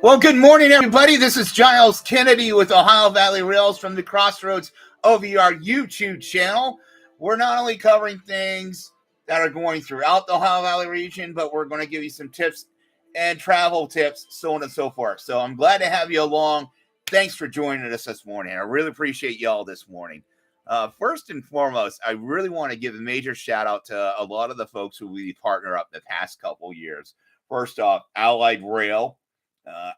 Well, good morning, everybody. This is Giles Kennedy with Ohio Valley Rails from the Crossroads OVR YouTube channel. We're not only covering things that are going throughout the Ohio Valley region, but we're going to give you some tips and travel tips, so on and so forth. So I'm glad to have you along. Thanks for joining us this morning. I really appreciate y'all this morning. First and foremost, I really want to give a major shout out to a lot of the folks who we partner up the past couple years. First off, Allied Rail.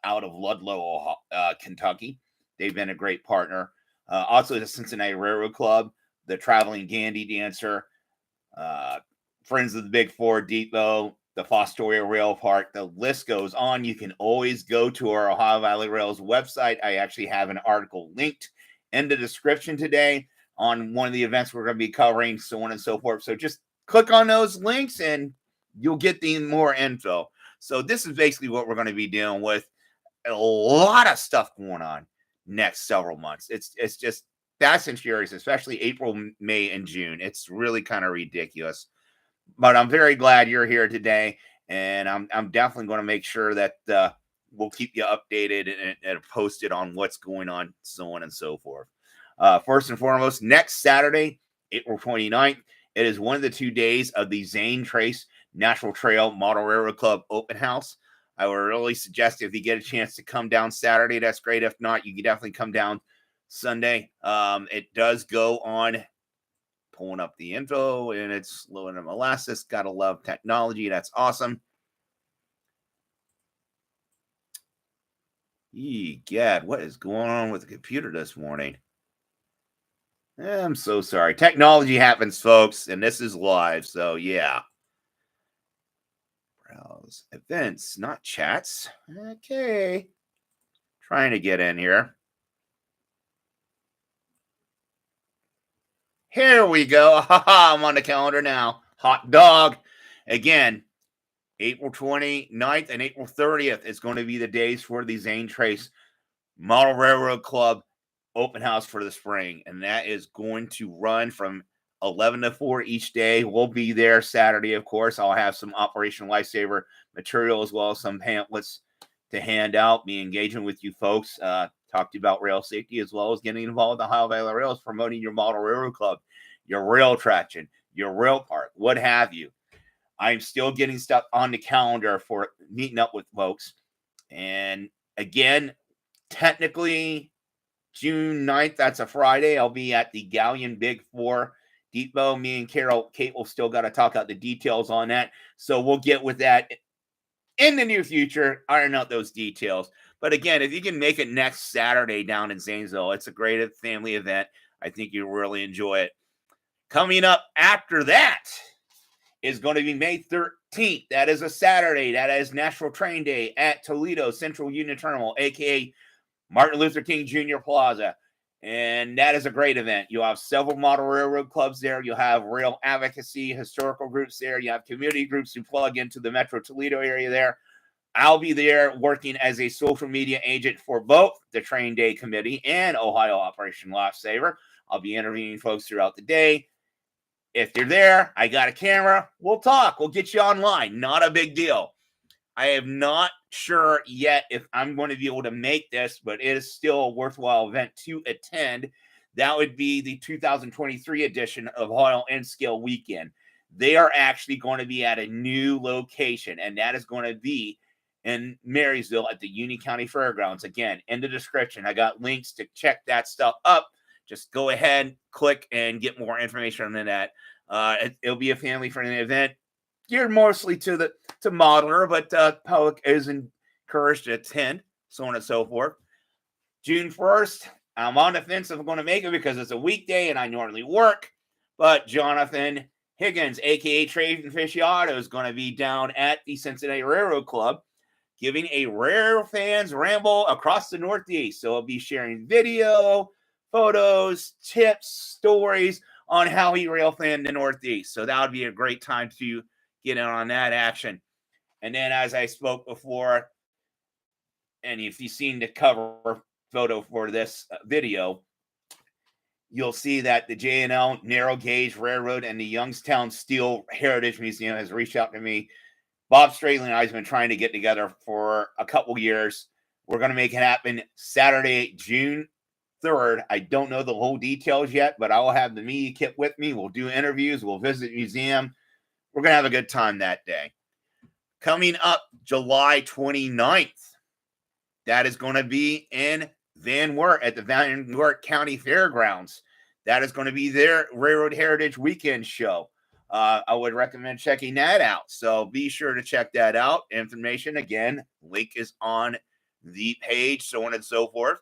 Out of Ludlow, Kentucky. They've been a great partner. Also, the Cincinnati Railroad Club, the Traveling Gandy Dancer, Friends of the Big Four Depot, the Fostoria Rail Park. The list goes on. You can always go to our Ohio Valley Rails website. I actually have an article linked in the description today on one of the events we're going to be covering, so on and so forth. So just click on those links and you'll get the more info. So this is basically what we're going to be dealing with. A lot of stuff going on next several months. It's just fast and furious, especially April, May, and June. It's really kind of ridiculous. But I'm very glad you're here today, and I'm definitely going to make sure that we'll keep you updated and posted on what's going on, so on and so forth. First and foremost, next Saturday, April 29th, it is one of the 2 days of the Zane Trace National Trail Model Railroad Club Open House. I would really suggest if you get a chance to come down Saturday, that's great. If not, you can definitely come down Sunday. It does go on, pulling up the info, and it's low in molasses. Gotta love technology. That's awesome. Egad, what is going on with the computer this morning? I'm so sorry. Technology happens, folks, and this is live, so yeah. Browse events, not chats. Okay. Trying to get in here. Here we go. I'm on the calendar now. Hot dog. Again, April 29th and April 30th is going to be the days for the Zane Trace Model Railroad Club open house for the spring. And that is going to run from 11 to 4 each day. We'll be there Saturday, of course. I'll have some Operation Lifesaver material as well as some pamphlets to hand out, be engaging with you folks, talk to you about rail safety as well as getting involved with the Ohio Valley Rails, promoting your model railroad club, your rail traction, your rail park, what have you. I'm still getting stuff on the calendar for meeting up with folks. And again, technically, June 9th, that's a Friday, I'll be at the Galleon Big Four Depot. Me and Kate will still got to talk out the details on that. So we'll get with that in the near future, iron out those details. But again, if you can make it next Saturday down in Zanesville, it's a great family event. I think you'll really enjoy it. Coming up after that is going to be May 13th. That is a Saturday. That is National Train Day at Toledo Central Union Terminal, a.k.a. Martin Luther King Jr. Plaza. And that is a great event. You'll have several model railroad clubs there. You'll have rail advocacy, historical groups there. You have community groups who plug into the Metro Toledo area there. I'll be there working as a social media agent for both the Train Day Committee and Ohio Operation Lifesaver. I'll be interviewing folks throughout the day. If you're there, I got a camera. We'll talk. We'll get you online. Not a big deal. I am not sure yet if I'm going to be able to make this, but it is still a worthwhile event to attend. That would be the 2023 edition of Ohio N-Scale Weekend. They are actually going to be at a new location, and that is going to be in Marysville at the Union County Fairgrounds. Again, in the description, I got links to check that stuff up. Just go ahead, click, and get more information on that. It'll be a family-friendly event geared mostly to modeler, but public is encouraged to attend, so on and so forth. June 1st, I'm on the fence if I'm going to make it because it's a weekday and I normally work, but Jonathan Higgins, a.k.a. Trade and Aficionado, is going to be down at the Cincinnati Railroad Club giving a rail fans ramble across the Northeast. So I'll be sharing video, photos, tips, stories on how he rail fanned the Northeast. So that would be a great time to get in on that action. And then, as I spoke before, and if you've seen the cover photo for this video, you'll see that the J&L Narrow Gauge Railroad and the Youngstown Steel Heritage Museum has reached out to me. Bob Straley and I have been trying to get together for a couple years. We're going to make it happen Saturday, June 3rd. I don't know the whole details yet, but I will have the media kit with me. We'll do interviews. We'll visit the museum. We're going to have a good time that day. Coming up July 29th, that is going to be in Van Wert at the Van Wert County Fairgrounds. That is going to be their Railroad Heritage Weekend show. I would recommend checking that out. So be sure to check that out. Information, again, link is on the page, so on and so forth.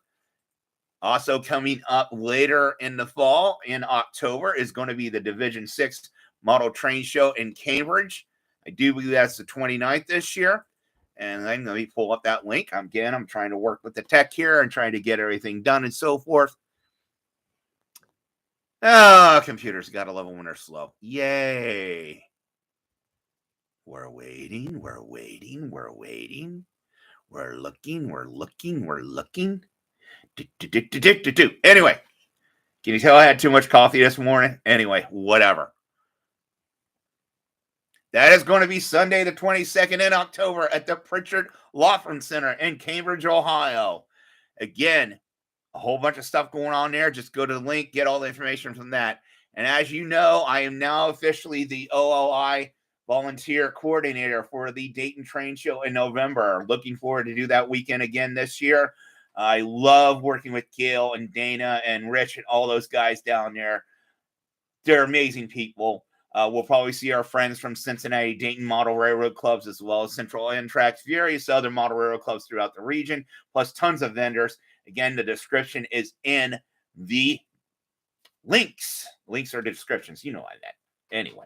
Also coming up later in the fall, in October, is going to be the Division 6 Model Train Show in Cambridge. I do believe that's the 29th this year. And then let me pull up that link. I'm trying to work with the tech here and trying to get everything done and so forth. Computers got to love it when they're slow. Yay. We're waiting. We're waiting. We're waiting. We're looking. We're looking. We're looking. Anyway, can you tell I had too much coffee this morning? Anyway, whatever. That is going to be Sunday the 22nd in October at the Pritchard Laughlin Center in Cambridge, Ohio. Again, a whole bunch of stuff going on there. Just go to the link, get all the information from that. And as you know, I am now officially the OLI volunteer coordinator for the Dayton Train Show in November. Looking forward to do that weekend again this year. I love working with Gail and Dana and Rich and all those guys down there. They're amazing people. We'll probably see our friends from Cincinnati, Dayton Model Railroad Clubs, as well as Central Amtrak's various other model railroad clubs throughout the region, plus tons of vendors. Again, the description is in the links. Links are the descriptions. You know that. Anyway,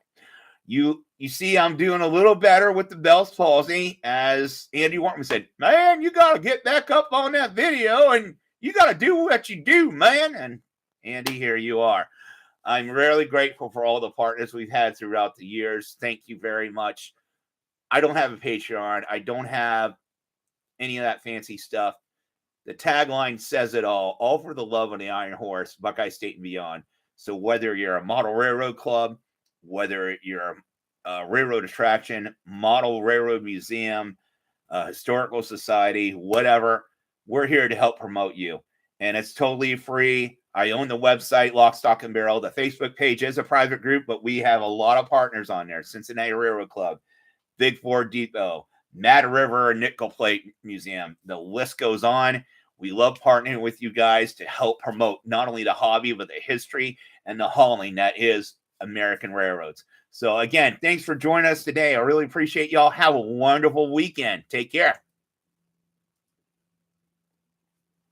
you see I'm doing a little better with the Bell's palsy. As Andy Wartman said, man, you got to get back up on that video and you got to do what you do, man. And Andy, here you are. I'm really grateful for all the partners we've had throughout the years. Thank you very much. I don't have a Patreon. I don't have any of that fancy stuff. The tagline says it all for the love of the Iron Horse, Buckeye State and beyond. So whether you're a model railroad club, whether you're a railroad attraction, model railroad museum, historical society, whatever, we're here to help promote you. And it's totally free. I own the website, Lock, Stock, and Barrel. The Facebook page is a private group, but we have a lot of partners on there. Cincinnati Railroad Club, Big Ford Depot, Mad River Nickel Plate Museum. The list goes on. We love partnering with you guys to help promote not only the hobby, but the history and the hauling that is American railroads. So again, thanks for joining us today. I really appreciate y'all. Have a wonderful weekend. Take care.